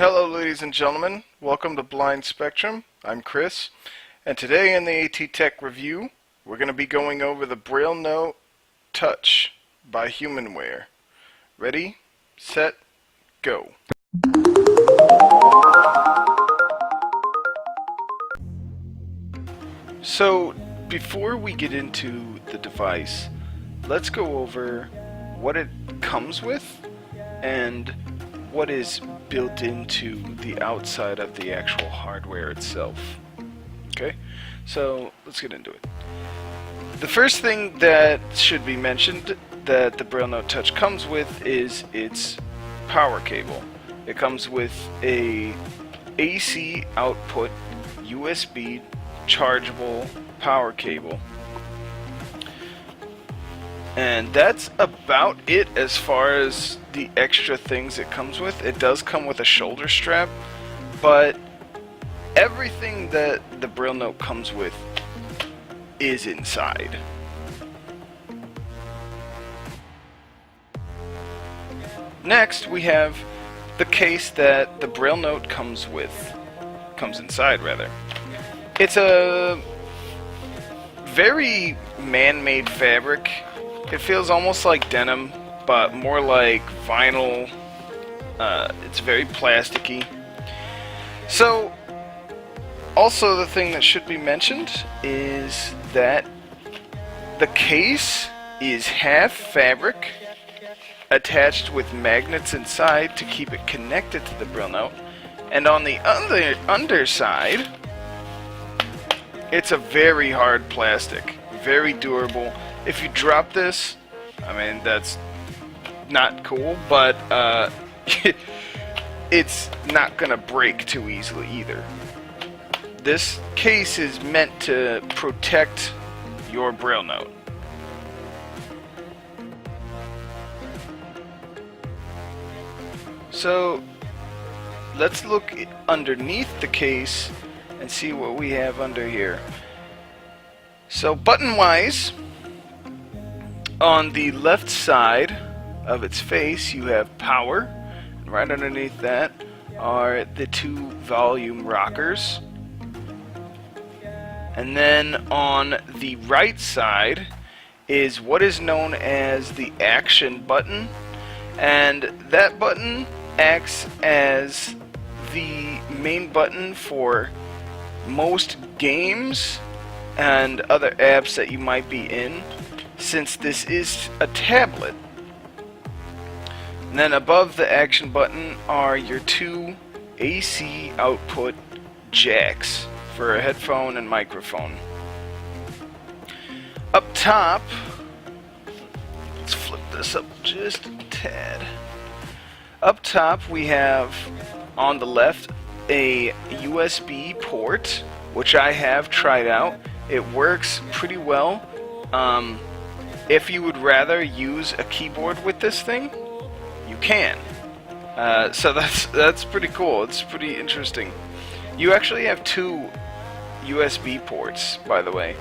Hello ladies and gentlemen, welcome to Blind Spectrum. I'm Chris, and today in the AT Tech review, we're going to be going over the BrailleNote Touch by Humanware. Ready, set, go. So, before we get into the device, let's go over what it comes with and what is built into the outside of the actual hardware itself. Okay, so let's get into it. The first thing that should be mentioned that the BrailleNote Touch comes with is its power cable. It comes with a AC output USB chargeable power cable. And that's about it as far as the extra things it comes with. It does come with a shoulder strap, but everything that the BrailleNote comes with is inside. Next, we have the case that the BrailleNote comes inside rather. It's a very man-made fabric. It feels almost like denim, but more like vinyl. It's very plasticky. So, also the thing that should be mentioned is that the case is half fabric attached with magnets inside to keep it connected to the BrailleNote, and on the underside, it's a very hard plastic, very durable. If you drop this, I mean, that's not cool, but it's not gonna break too easily either. This case is meant to protect your BrailleNote. So let's look underneath the case and see what we have under here. So button-wise, on the left side of its face you have power, and right underneath that are the two volume rockers. And then on the right side is what is known as the action button, and that button acts as the main button for most games and other apps that you might be in, since this is a tablet. And then above the action button are your two AC output jacks for a headphone and microphone. Up top, let's flip this up just a tad. Up top we have, on the left, a USB port, which I have tried out. It works pretty well. If you would rather use a keyboard with this thing, you can. So that's pretty cool. It's pretty interesting. You actually have two USB ports, by the way.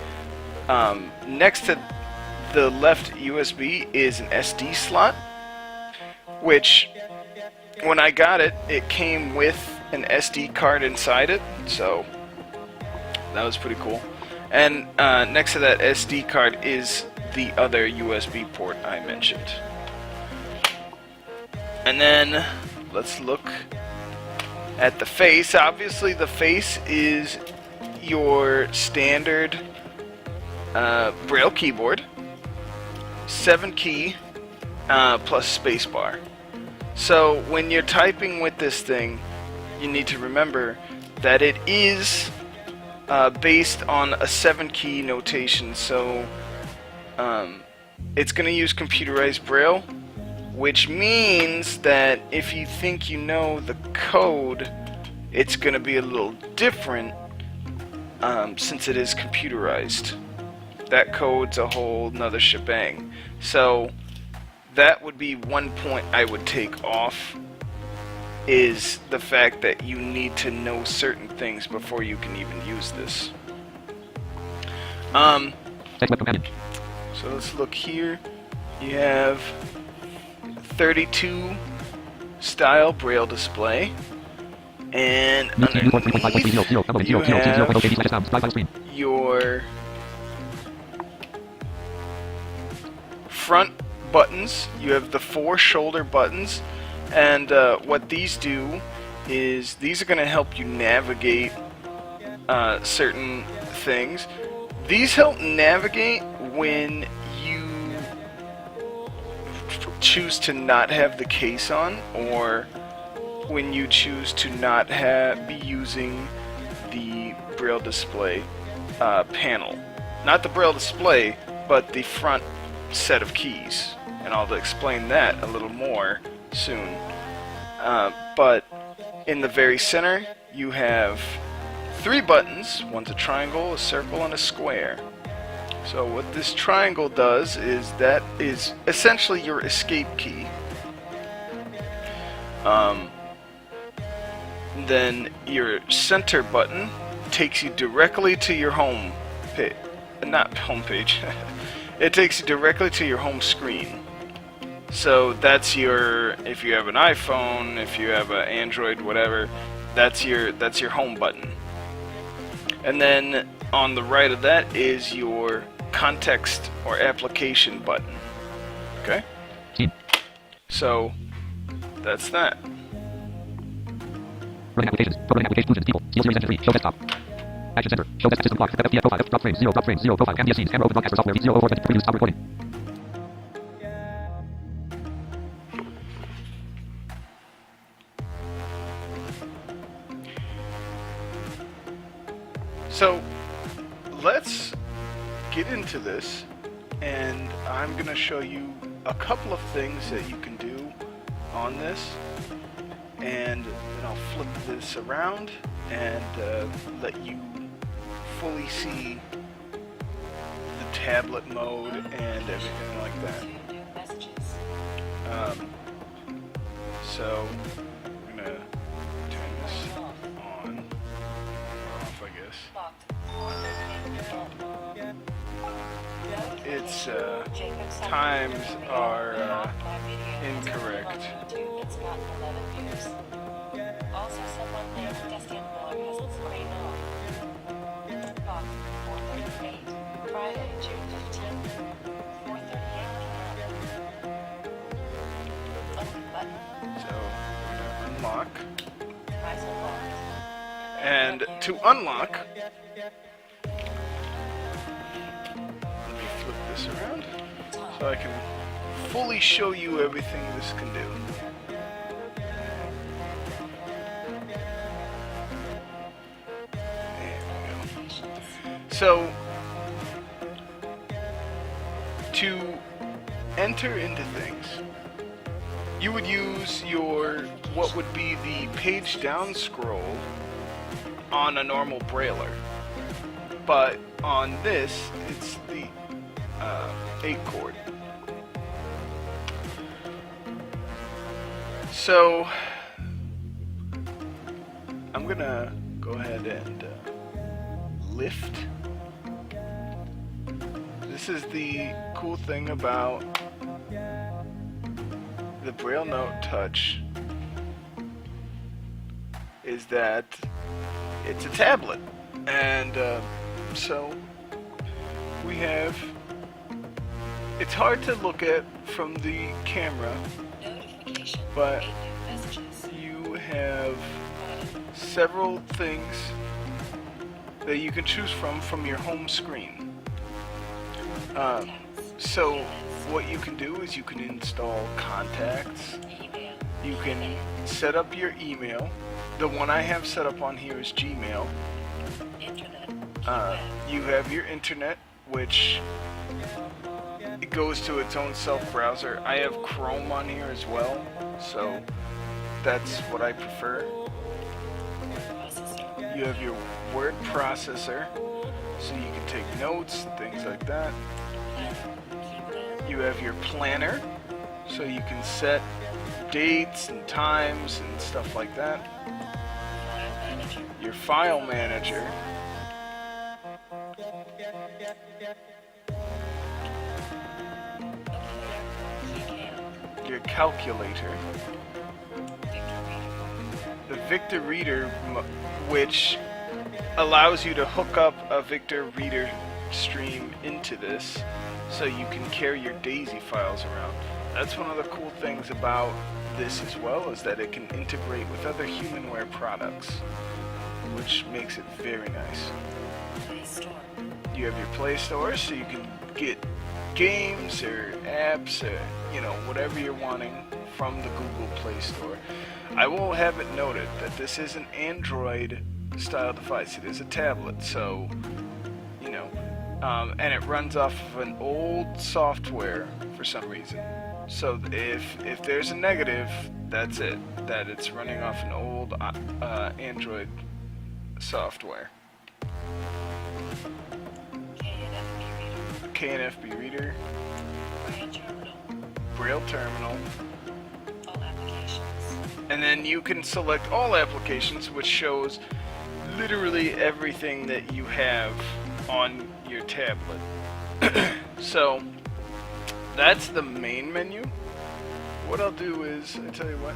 Next to the left USB is an SD slot, which when I got it, it came with an SD card inside it, so that was pretty cool. And next to that SD card is the other USB port I mentioned. And then let's look at the face. Obviously the face is your standard Braille keyboard, 7-key plus spacebar. So when you're typing with this thing, you need to remember that it is based on a 7-key notation. So it's going to use computerized Braille, which means that if you think you know the code, it's going to be a little different since it is computerized. That code's a whole nother shebang. So that would be one point I would take off, is the fact that you need to know certain things before you can even use this. So let's look here. You have 32 style Braille display. And underneath, you have your front buttons. You have the 4 shoulder buttons, and what these do is these are going to help you navigate certain things. These help navigate when you choose to not have the case on, or when you choose to not be using the Braille display panel. Not the Braille display, but the front set of keys. And I'll explain that a little more soon. But in the very center, you have 3 buttons. One's a triangle, a circle, and a square. So what this triangle does is that is essentially your escape key. Then your center button takes you directly to your home page. Not home page. It takes you directly to your home screen. So that's your, if you have an iPhone, if you have an Android, whatever, that's your home button. And then on the right of that is your context or application button. Okay? So that's that. Running applications. Programming applications. People. Seal series engine 3. Show desktop. Action center. Show desktop system clock. FPF profile. Drop frame. 0. Drop frame. 0. Profile. Camera scenes. Camera open broadcaster software. 0 4 Previous stop recording. So let's get into this, and I'm going to show you a couple of things that you can do on this, and then I'll flip this around and let you fully see the tablet mode and everything like that. So I'm going to turn this on or off, I guess. Its times are incorrect. Also, someone named Destian Miller has its screen on. Clock 4:38, Friday, June 15th, 4:38 p.m. Open button. So I'm gonna unlock. Device unlocked. And to unlock, let me flip this around so I can fully show you everything this can do. There we go. So, to enter into things, you would use your, what would be the page down scroll on a normal Brailler, but on this it's the 8-chord. So I'm gonna go ahead and lift. This is the cool thing about the BrailleNote Touch, is that it's a tablet, and so we have, it's hard to look at from the camera, but you have several things that you can choose from your home screen. So what you can do is you can install contacts, you can set up your email. The one I have set up on here is Gmail. You have your internet, which it goes to its own self-browser. I have Chrome on here as well, so that's what I prefer. You have your word processor, so you can take notes and things like that. You have your planner, so you can set dates and times and stuff like that. Your file manager. Your calculator. the Victor Reader, which allows you to hook up a Victor Reader stream into this so you can carry your DAISY files around. That's one of the cool things about this as well, is that it can integrate with other Humanware products, which makes it very nice. Play Store. You have your Play Store, so you can get games or apps or, you know, whatever you're wanting from the Google Play Store. I will have it noted that this is an Android style device. It is a tablet, so, you know, and it runs off of an old software for some reason. So if there's a negative, that's it. That it's running off an old Android software. KNFB reader, Braille terminal, all applications. and then you can select all applications, which shows literally everything that you have on your tablet. So that's the main menu. What I'll do is, I tell you what.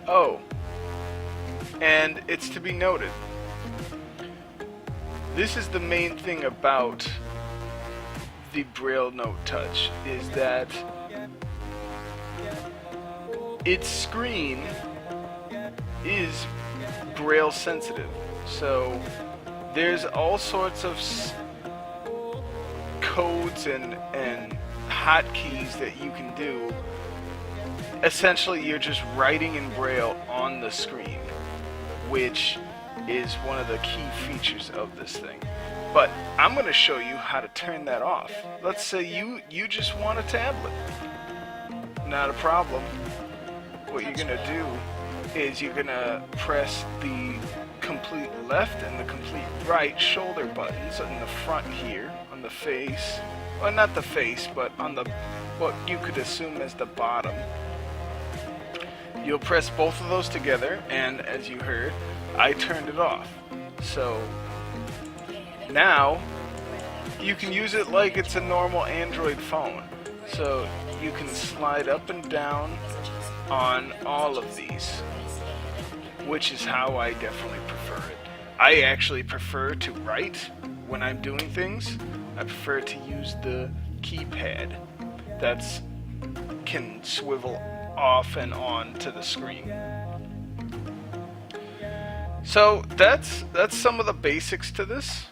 Oh, and it's to be noted, this is the main thing about the BrailleNote Touch, is that its screen is Braille sensitive. So there's all sorts of codes and hotkeys that you can do. Essentially, you're just writing in Braille on the screen, which is one of the key features of this thing. But I'm going to show you how to turn that off. Let's say you just want a tablet. Not a problem. What you're going to do is you're going to press the complete left and the complete right shoulder buttons on the front here, on the face. Well, not the face, but on the what you could assume as the bottom. You'll press both of those together, and as you heard, I turned it off. So now you can use it like it's a normal Android phone. So you can slide up and down on all of these, which is how I definitely prefer it. I actually prefer to write when I'm doing things. I prefer to use the keypad that's can swivel off and on to the screen. So that's some of the basics to this.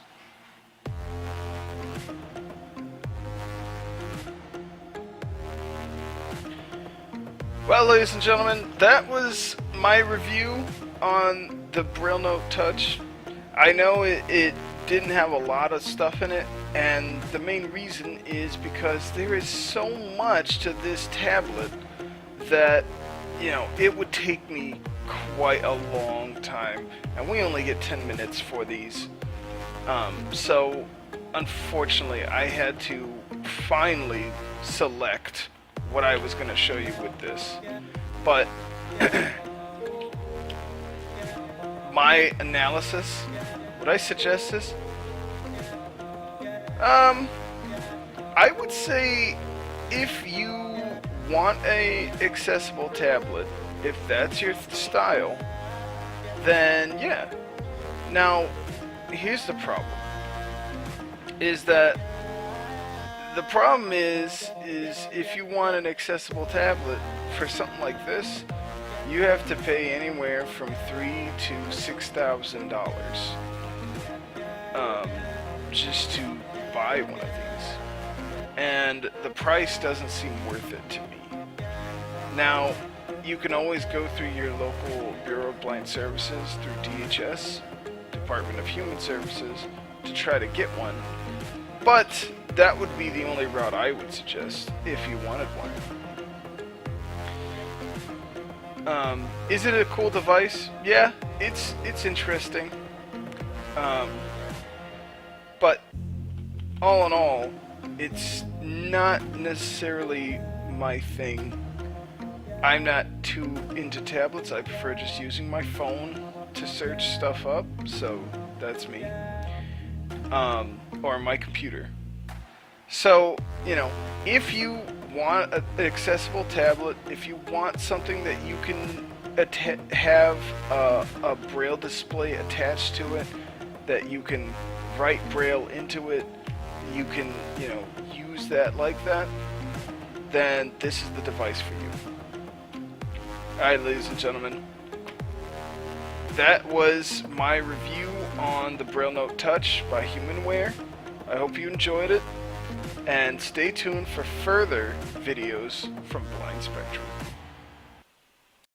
Well, ladies and gentlemen, that was my review on the BrailleNote Touch. I know it didn't have a lot of stuff in it, and the main reason is because there is so much to this tablet that, you know, it would take me quite a long time, and we only get 10 minutes for these. So unfortunately I had to finally select what I was going to show you with this. But my analysis, would I suggest this? I would say if you want a accessible tablet, if that's your style, then yeah. Now, here's the problem. Is that the problem is if you want an accessible tablet for something like this, you have to pay anywhere from $3,000 to $6,000 just to buy one of these, and the price doesn't seem worth it to me. Now, you can always go through your local Bureau of Blind Services through DHS, Department of Human Services, to try to get one, but that would be the only route I would suggest if you wanted one. Is it a cool device? Yeah, it's interesting. But all in all, it's not necessarily my thing. I'm not too into tablets. I prefer just using my phone to search stuff up, so that's me. Or my computer. So, you know, if you want an accessible tablet, if you want something that you can have a Braille display attached to it that you can write Braille into it, you can, you know, use that like that, then this is the device for you. Alright, ladies and gentlemen, that was my review on the BrailleNote Touch by Humanware. I hope you enjoyed it, and stay tuned for further videos from Blind Spectrum.